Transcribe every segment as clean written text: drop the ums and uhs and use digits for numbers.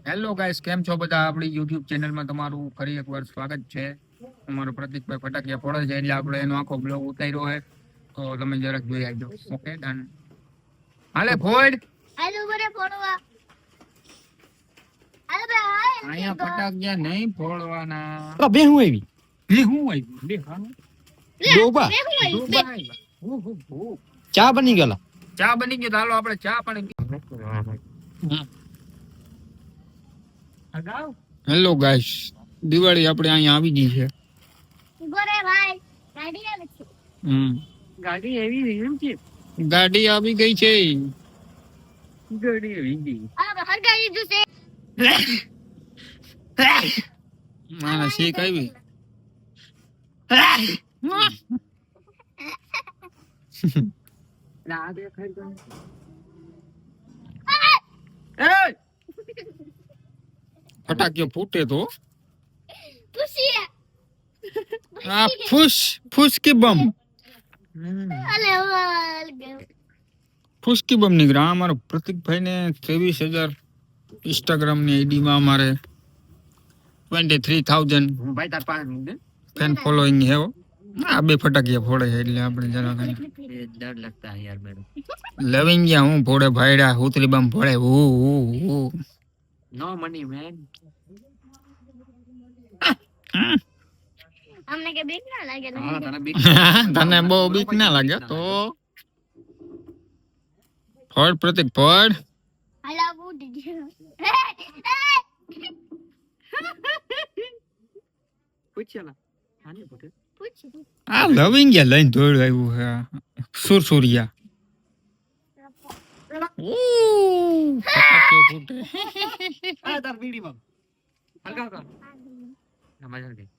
Hello guys, કેમ છો બધા? આપણી યુટ્યુબ ચેનલમાં તમારું ફરી એકવાર સ્વાગત છે. અમારો પ્રતિકભાઈ ફટાકિયા ફોડે છે એટલે આપણે એનો આખો બ્લોગ ઉતાર્યો છે, તો તમે જરાક જોઈ આવજો. Okay, done. હાલે ફોડ. હાલો બરે ફોડવા. હાલો બે હાય. અહીંયા ફટાકિયા નહીં ફોડવાના. તો બે હું આવી એ હું આવી બે ખાનું ડોબા ચા બની ગયેલા. ચા બની ગયો તો હાલો આપણે ચા પાણી. હેલો ગાઈસ, દિવાળી આપણે અહીંયા આવી ગઈ છે. ગોરે ભાઈ ગાડી આવે છે. ગાડી આવી એમ છે. ગાડી આવી ગઈ છે. ગાડી આવી ગઈ. આ હરગાઈ જો છે. ના શીખ આવી. ના દેખાય તો. ફટાકિયો ફૂટે તો પૂછીએ. આ ફૂસ કી બમ. અલે વાલ ગયો. ફૂસ કી બમ નીકળ્યા. અમારો પ્રતિકભાઈ ને 23,000 ઇન્સ્ટાગ્રામ ની આઈડી માં અમારે 23,000 ભાઈ તાર પાસે ફેન ફોલોઈંગ હે. આ બે ફટાકિયા ફોડે છે એટલે આપણે જરા કઈ ડર लगता है यार मेरे લવિંગ ગયા હું ફોડે ભાઈડા ઉતરી બમ ફોડે नो मनी मैन અમને કે બીક ના લાગે ને. हां तने बीक તને બહુ બીક ના લાગે તો ફોડ પ્રતિક ફોડ. હાલા બુડી ગયો. પૂછ્યા આને પોતે પૂછી. આ લવિંગ ગયા લઈને દોડ આવ્યું છે સુરસુરિયા. ફટાકિયો ફૂટે. આ તાર બીડી માં હલકા હલકા મજા ગઈ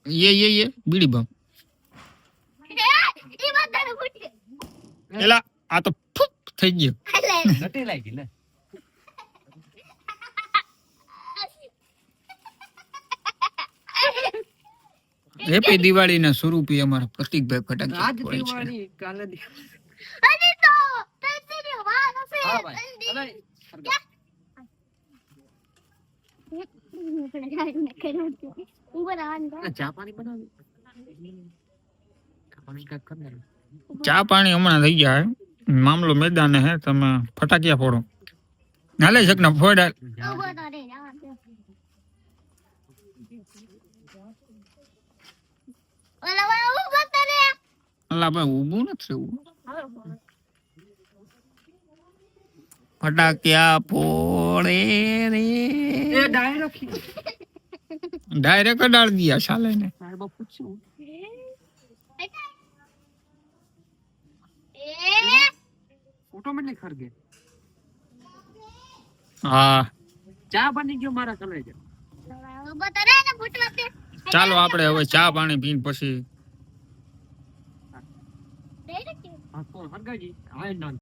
ये बीड़ी बम. ઈ બધાને પૂછી. એલા આ તો ફૂક થઈ ગયો. હાલે. નટી લાગી લે હેપી દિવાળી ના સ્વરૂપી અમારા પ્રતિકભાઈ ફટાકિયા આજ ફોડે છે. દિવાળી કાલે અરે તો તેરી વાત હશે. હા ભાઈ અરે ચા પાણી બનાવી પાણી કાક કર દે ચા પાણી હમણાં થઈ ગયા હે. મામલો મેદાન હે. તમે ફટાકિયા ફોડો. હાલે શકના ફોડ. અલા ભાઈ ઊભું નથી રહેવું. ફટાકિયા ફોડે રે. એ ડાયરેક્ટ ડાયરેક્ટ અડાડ દિયા સાલે ને. મારે બહુ પૂછ્યું ઓટોમેટિક ખરગે હા ચા બની ગયો મારા કલેજે ચાલો આપણે હવે ચા પાણી પીને પછી હા તો હરગાજી હા ના